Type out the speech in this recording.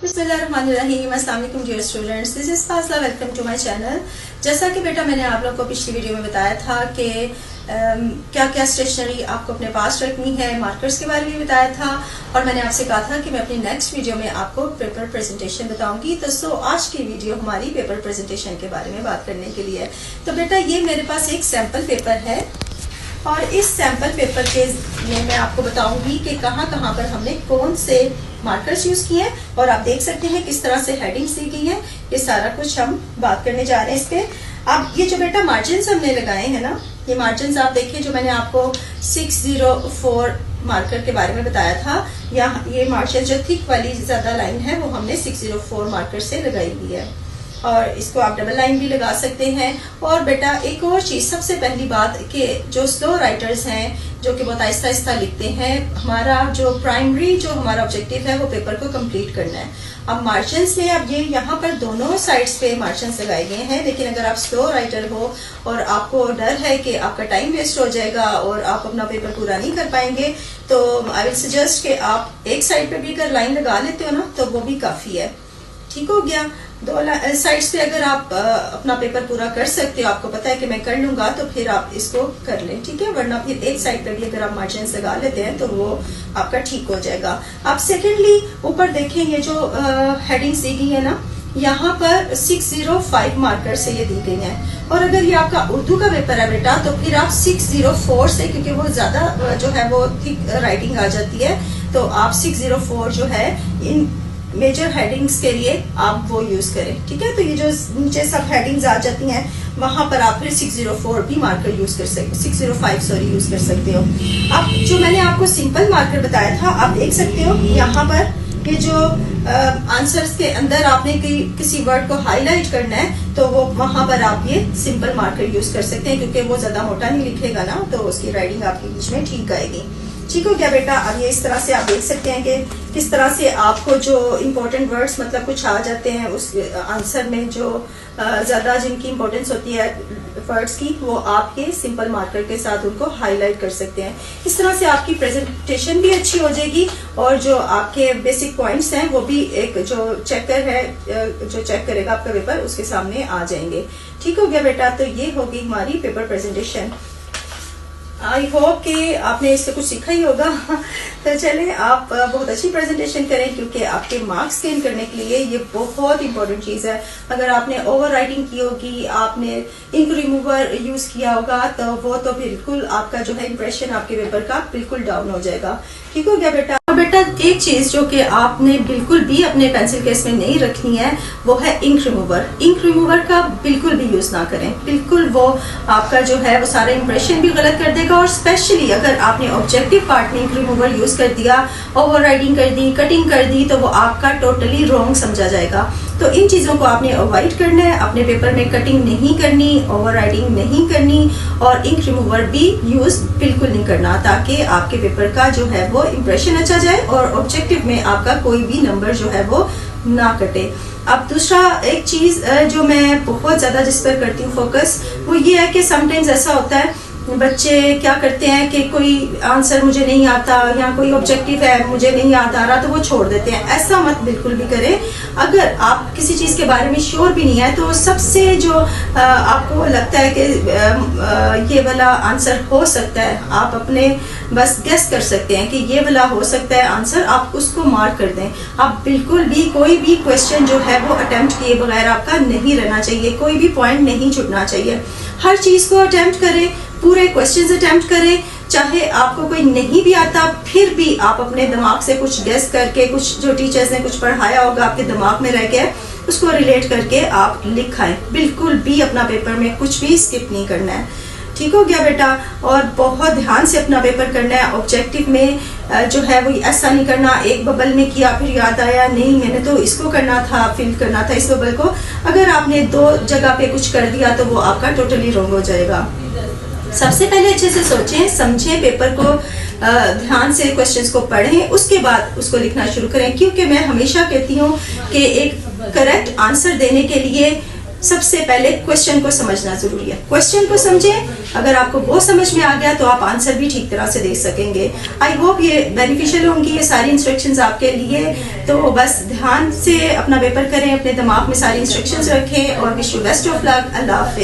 बिस्मिल्लाहिर्रहमानिर्रहीम। अस्सलाम वालेकुम dear students, this is Fazla, welcome to my channel. जैसा कि बेटा मैंने आप लोग को पिछली वीडियो में बताया था कि क्या क्या स्टेशनरी आपको अपने पास रखनी है, मार्कर्स के बारे में बताया था और मैंने आपसे कहा था कि मैं अपनी नेक्स्ट वीडियो में आपको पेपर प्रेजेंटेशन बताऊंगी। तो आज की वीडियो हमारी पेपर प्रेजेंटेशन के बारे में बात करने के लिए है। तो बेटा ये मेरे पास एक सैम्पल पेपर है और इस सैम्पल पेपर के लिए मैं आपको बताऊंगी कि कहाँ कहाँ पर हमने कौन से मार्कर्स यूज किए हैं और आप देख सकते हैं किस तरह से हेडिंग्स दी गई हैं। ये सारा कुछ हम बात करने जा रहे हैं इस पे। अब ये जो बेटा मार्जिन्स हमने लगाए हैं ना, ये मार्जिन्स आप देखिए, जो मैंने आपको 604 मार्कर के बारे में बताया था, या ये मार्जिन जो थिक वाली ज्यादा लाइन है वो हमने 604 मार्कर से लगाई हुई है और इसको आप डबल लाइन भी लगा सकते हैं। और बेटा एक और चीज, सबसे पहली बात कि जो स्लो राइटर्स हैं जो कि बहुत आहिस्ता आहिस्ता लिखते हैं, हमारा जो प्राइमरी जो हमारा ऑब्जेक्टिव है वो पेपर को कंप्लीट करना है। अब मार्जिन्स में अब ये यहाँ पर दोनों साइड्स पे मार्जिन्स लगाए गए हैं, लेकिन अगर आप स्लो राइटर हो और आपको डर है कि आपका टाइम वेस्ट हो जाएगा और आप अपना पेपर पूरा नहीं कर पाएंगे, तो आई विल सजेस्ट कि आप एक साइड पे भी अगर लाइन लगा लेते हो ना तो वो भी काफी है। ठीक हो गया। दो साइड्स पे अगर आप अपना पेपर पूरा कर सकते हो, आपको पता है कि मैं कर लूंगा, तो फिर आप इसको कर लें, ठीक है। वरना फिर एक साइड पे भी अगर आप मार्जिन्स लगा लेते हैं तो वो आपका ठीक हो जाएगा। आप सेकेंडली ऊपर देखें, ये जो हेडिंग्स दी गई है ना, यहाँ पर 605 मार्कर से ये दी गई है। और अगर ये आपका उर्दू का पेपर है बेटा तो फिर आप 604 से, क्योंकि वो ज्यादा जो है वो थिक राइटिंग आ जाती है, तो आप 604 जो है इन मेजर हेडिंग्स के लिए आप वो यूज करें, ठीक है। तो ये जो नीचे सब हेडिंग्स आ जाती हैं वहां पर आप फिर 604 भी मार्कर यूज कर सकते, 605 यूज कर सकते हो। अब जो मैंने आपको सिंपल मार्कर बताया था, आप देख सकते हो यहाँ पर ये जो आंसर्स के अंदर आपने किसी वर्ड को हाईलाइट करना है तो वो वहां पर आप ये सिंपल मार्कर यूज कर सकते हैं, क्योंकि वो ज्यादा मोटा नहीं लिखेगा ना, तो उसकी राइटिंग आपके बीच में ठीक आएगी। ठीक हो गया बेटा। अब ये इस तरह से आप देख सकते हैं कि किस तरह से आपको जो इम्पोर्टेंट वर्ड्स मतलब कुछ आ जाते हैं उस आंसर में, जो ज्यादा जिनकी इम्पोर्टेंस होती है वर्ड्स की, वो आपके सिंपल मार्कर के साथ उनको हाईलाइट कर सकते हैं। इस तरह से आपकी प्रेजेंटेशन भी अच्छी हो जाएगी और जो आपके बेसिक पॉइंट्स हैं वो भी एक जो चेकर है जो चेक करेगा आपका पेपर, उसके सामने आ जाएंगे। ठीक हो गया बेटा। तो ये होगी हमारी पेपर प्रेजेंटेशन। आई होप कि आपने इससे कुछ सीखा ही होगा। तो चले आप बहुत अच्छी प्रेजेंटेशन करें, क्योंकि आपके मार्क्स गेन करने के लिए ये बहुत इंपॉर्टेंट चीज है। अगर आपने ओवर राइटिंग की होगी, आपने इंक रिमूवर यूज किया होगा, तो वो तो बिल्कुल आपका जो है इंप्रेशन आपके पेपर का बिल्कुल डाउन हो जाएगा। ठीक हो गया बेटा। और बेटा एक चीज जो कि आपने बिल्कुल भी अपने पेंसिल केस में नहीं रखनी है वो है इंक रिमूवर। इंक रिमूवर का बिल्कुल भी यूज ना करें, बिल्कुल वो आपका जो है वो सारा इंप्रेशन भी गलत कर देगा। और स्पेशली अगर आपने ऑब्जेक्टिव पार्ट में इंक रिमूवर यूज कर दिया, ओवर राइटिंग कर दी, कटिंग कर दी, तो वो आपका टोटली रॉन्ग समझा जाएगा। तो इन चीजों को आपने अवॉइड करना है। अपने पेपर में कटिंग नहीं करनी, ओवर राइटिंग नहीं करनी और इंक रिमूवर भी यूज बिल्कुल नहीं करना, ताकि आपके पेपर का जो है वो इंप्रेशन अच्छा जाए और ऑब्जेक्टिव में आपका कोई भी नंबर जो है वो ना कटे। अब दूसरा एक चीज जो मैं बहुत ज्यादा जिस पर करती हूँ फोकस, वो ये है कि समटाइम्स ऐसा होता है बच्चे क्या करते हैं कि कोई आंसर मुझे नहीं आता या कोई ऑब्जेक्टिव है मुझे नहीं याद आ रहा तो वो छोड़ देते हैं। ऐसा मत बिल्कुल भी करें। अगर आप किसी चीज के बारे में श्योर भी नहीं है तो सबसे जो आपको लगता है कि ये वाला आंसर हो सकता है, आप अपने बस गेस कर सकते हैं कि ये वाला हो सकता है आंसर, आप उसको मार्क कर दें। आप बिल्कुल भी कोई भी क्वेश्चन जो है वो अटेम्प्ट किए बगैर आपका नहीं रहना चाहिए, कोई भी पॉइंट नहीं छूटना चाहिए। हर चीज को अटेम्प्ट करें, पूरे क्वेश्चंस अटेम्प्ट करें। चाहे आपको कोई नहीं भी आता फिर भी आप अपने दिमाग से कुछ गेस करके, कुछ जो टीचर्स ने कुछ पढ़ाया होगा आपके दिमाग में रह गया, उसको रिलेट करके आप लिखाएं। बिल्कुल भी अपना पेपर में कुछ भी स्किप नहीं करना है। ठीक हो गया बेटा। और बहुत ध्यान से अपना पेपर करना है। ऑब्जेक्टिव में जो है वो ऐसा नहीं करना एक बबल में किया फिर याद आया नहीं मैंने तो इसको करना था, फिल करना था इस बबल को। अगर आपने दो जगह पे कुछ कर दिया तो वो आपका टोटली रॉन्ग हो जाएगा। सबसे पहले अच्छे से सोचें, समझें, पेपर को ध्यान से क्वेश्चंस को पढ़ें, उसके बाद उसको लिखना शुरू करें। क्योंकि मैं हमेशा कहती हूँ कि एक करेक्ट आंसर देने के लिए सबसे पहले क्वेश्चन को समझना जरूरी है। क्वेश्चन को समझें, अगर आपको वो समझ में आ गया तो आप आंसर भी ठीक तरह से दे सकेंगे। आई होप ये बेनिफिशियल होंगी ये सारी इंस्ट्रक्शंस आपके लिए। तो बस ध्यान से अपना पेपर करें, अपने दिमाग में सारी इंस्ट्रक्शंस रखें और wish you best of luck. अल्लाह हाफिज़।